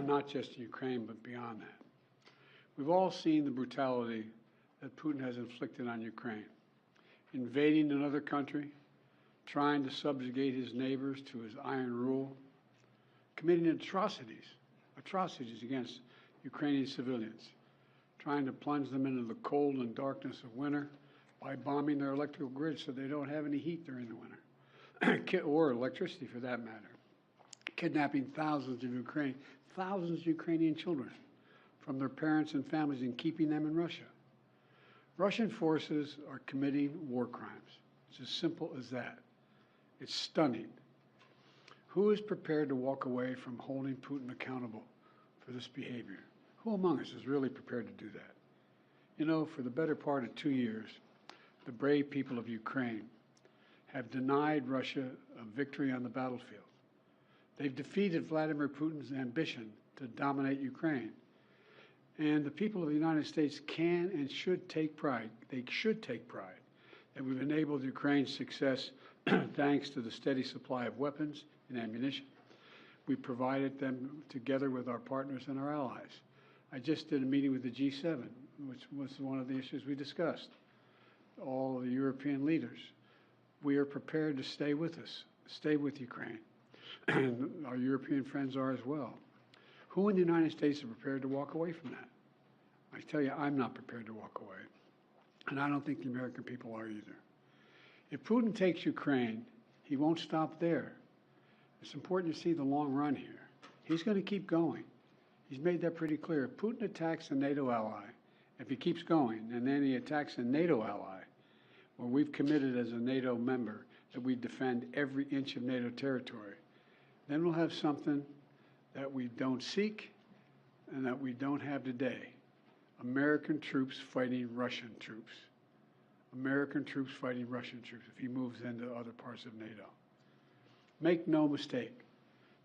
not just Ukraine, but beyond that. We've all seen the brutality that Putin has inflicted on Ukraine, invading another country, trying to subjugate his neighbors to his iron rule, committing atrocities against Ukrainian civilians, trying to plunge them into the cold and darkness of winter by bombing their electrical grid so they don't have any heat during the winter, or electricity for that matter, kidnapping thousands of Ukrainian children from their parents and families and keeping them in Russia. Russian forces are committing war crimes. It's as simple as that. It's stunning. Who is prepared to walk away from holding Putin accountable for this behavior? Who among us is really prepared to do that? You know, for the better part of 2 years, the brave people of Ukraine have denied Russia a victory on the battlefield. They've defeated Vladimir Putin's ambition to dominate Ukraine. And the people of the United States can and should take pride. They should take pride that we've enabled Ukraine's success thanks to the steady supply of weapons and ammunition. We provided them together with our partners and our allies. I just did a meeting with the G7, which was one of the issues we discussed. All the European leaders. We are prepared to stay with us, stay with Ukraine. And our European friends are as well. Who in the United States are prepared to walk away from that? I tell you, I'm not prepared to walk away. And I don't think the American people are either. If Putin takes Ukraine, he won't stop there. It's important to see the long run here. He's going to keep going. He's made that pretty clear. If Putin attacks a NATO ally, if he keeps going, and then he attacks a NATO ally, where we've committed as a NATO member that we defend every inch of NATO territory, then we'll have something that we don't seek and that we don't have today. American troops fighting Russian troops. American troops fighting Russian troops if he moves into other parts of NATO. Make no mistake,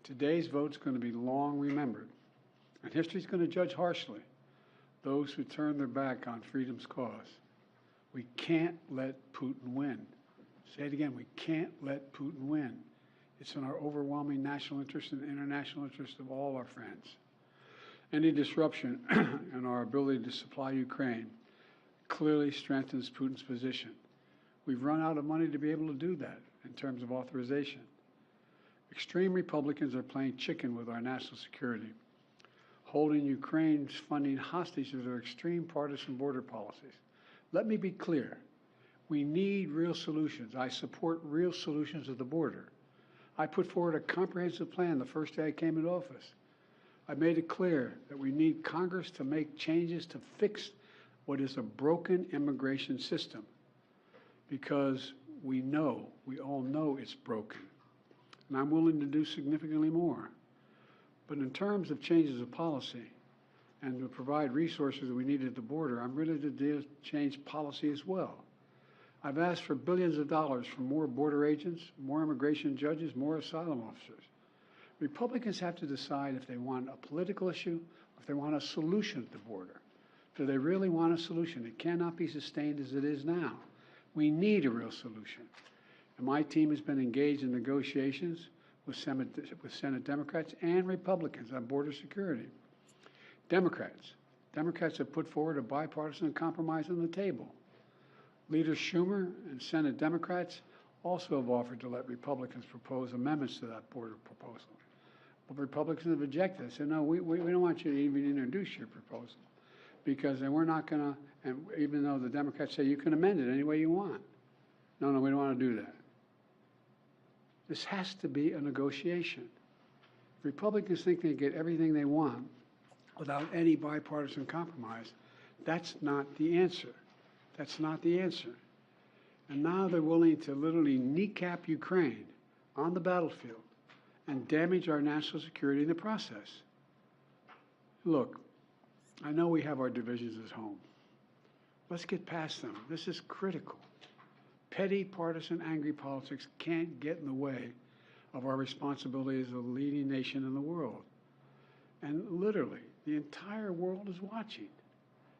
today's vote's going to be long remembered, and history's going to judge harshly those who turn their back on freedom's cause. We can't let Putin win. Say it again, we can't let Putin win. It's in our overwhelming national interest and international interest of all our friends. Any disruption in our ability to supply Ukraine clearly strengthens Putin's position. We've run out of money to be able to do that in terms of authorization. Extreme Republicans are playing chicken with our national security, holding Ukraine's funding hostage to their extreme partisan border policies. Let me be clear. We need real solutions. I support real solutions at the border. I put forward a comprehensive plan the first day I came into office. I made it clear that we need Congress to make changes to fix what is a broken immigration system, because we all know it's broken. And I'm willing to do significantly more. But in terms of changes of policy and to provide resources that we need at the border, I'm ready to change policy as well. I've asked for billions of dollars for more border agents, more immigration judges, more asylum officers. Republicans have to decide if they want a political issue or if they want a solution at the border. Do they really want a solution? It cannot be sustained as it is now. We need a real solution. And my team has been engaged in negotiations with Senate Democrats and Republicans on border security. Democrats have put forward a bipartisan compromise on the table. Leader Schumer and Senate Democrats also have offered to let Republicans propose amendments to that border proposal. But Republicans have objected. They said, no, we don't want you to even introduce your proposal, because then we're not going to, and even though the Democrats say you can amend it any way you want. No, we don't want to do that. This has to be a negotiation. If Republicans think they get everything they want without any bipartisan compromise, that's not the answer. That's not the answer. And now they're willing to literally kneecap Ukraine on the battlefield and damage our national security in the process. Look, I know we have our divisions at home. Let's get past them. This is critical. Petty, partisan, angry politics can't get in the way of our responsibility as a leading nation in the world. And literally, the entire world is watching.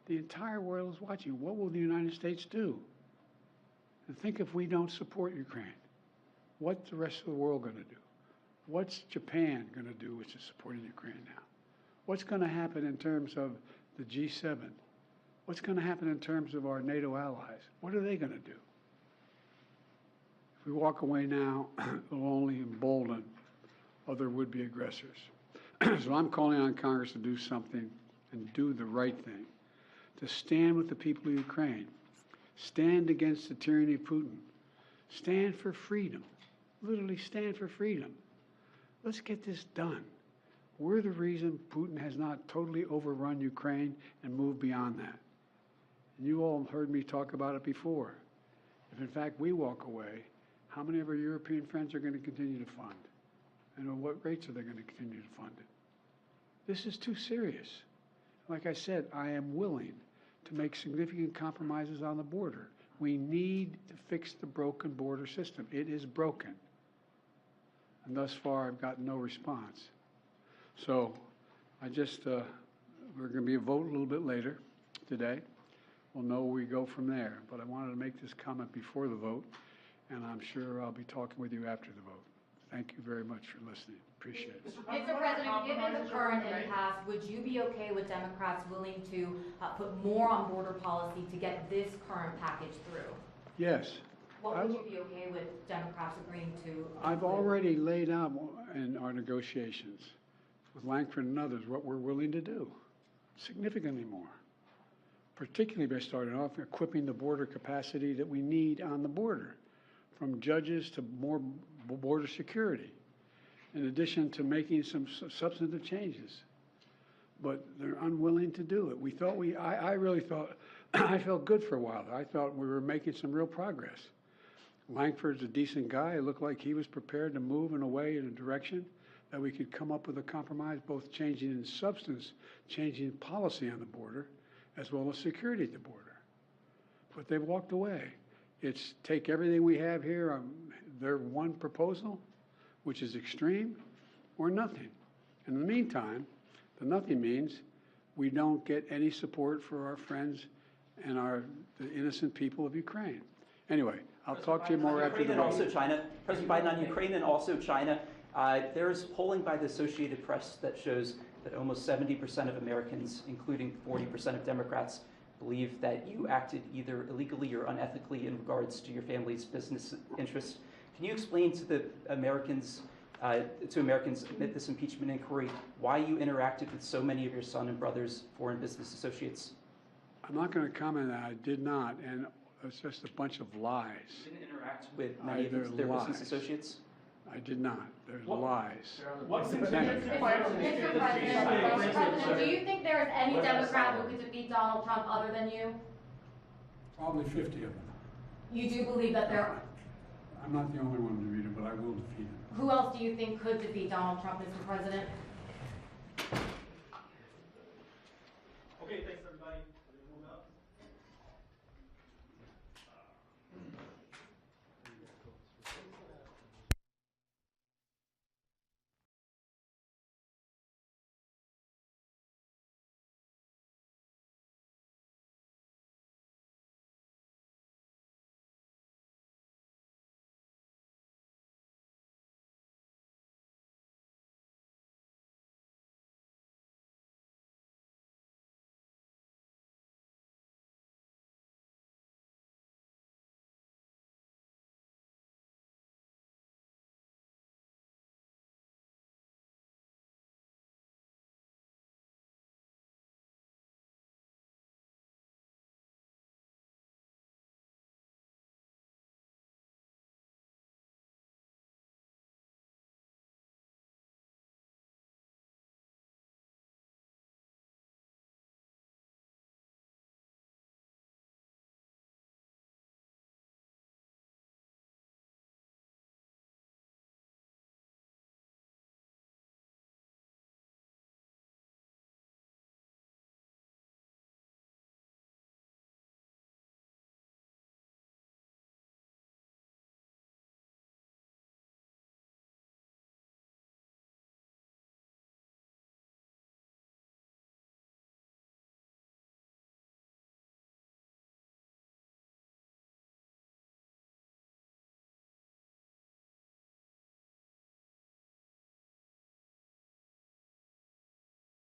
The entire world is watching. What will the United States do? And think if we don't support Ukraine, what's the rest of the world going to do? What's Japan going to do, which is supporting Ukraine now? What's going to happen in terms of the G7? What's going to happen in terms of our NATO allies? What are they going to do? If we walk away now, it will only embolden other would-be aggressors. So I'm calling on Congress to do something and do the right thing, to stand with the people of Ukraine, stand against the tyranny of Putin, stand for freedom, literally stand for freedom. Let's get this done. We're the reason Putin has not totally overrun Ukraine and moved beyond that. And you all heard me talk about it before. If in fact we walk away, how many of our European friends are going to continue to fund? And at what rates are they going to continue to fund it? This is too serious. Like I said, I am willing to make significant compromises on the border. We need to fix the broken border system. It is broken. And thus far, I've gotten no response. So I just, we're going to be a vote a little bit later today. We'll know where we go from there. But I wanted to make this comment before the vote, and I'm sure I'll be talking with you after the vote. Thank you very much for listening. Appreciate it. Mr. President, given the current impasse, would you be okay with Democrats willing to put more on border policy to get this current package through? Yes. What would you be okay with Democrats agreeing to? I've already laid out in our negotiations with Langford and others what we're willing to do, significantly more, particularly by starting off equipping the border capacity that we need on the border, from judges to more border security, in addition to making some substantive changes. But they're unwilling to do it. I really thought, I felt good for a while. I thought we were making some real progress. Langford's a decent guy. It looked like he was prepared to move in a way, in a direction that we could come up with a compromise, both changing in substance, changing policy on the border, as well as security at the border. But they walked away. It's take everything we have here, their one proposal, which is extreme, or nothing. In the meantime, the nothing means we don't get any support for our friends and the innocent people of Ukraine. Anyway, I'll talk to you more after the vote. Also China. President Biden on Ukraine and also China. There's polling by the Associated Press that shows that almost 70% of Americans, including 40% of Democrats, believe that you acted either illegally or unethically in regards to your family's business interests. Can you explain to the Americans, amid this impeachment inquiry, why you interacted with so many of your son and brother's foreign business associates? I'm not going to comment on that. I did not, and it's just a bunch of lies. You didn't interact with many of their business associates? I did not. There's lies. What's the Mr. President, do you think there is any Democrat who could defeat Donald Trump other than you? Probably 50 of them. You do believe that there are? I'm not the only one to defeat him, but I will defeat him. Who else do you think could defeat Donald Trump, Mr. President?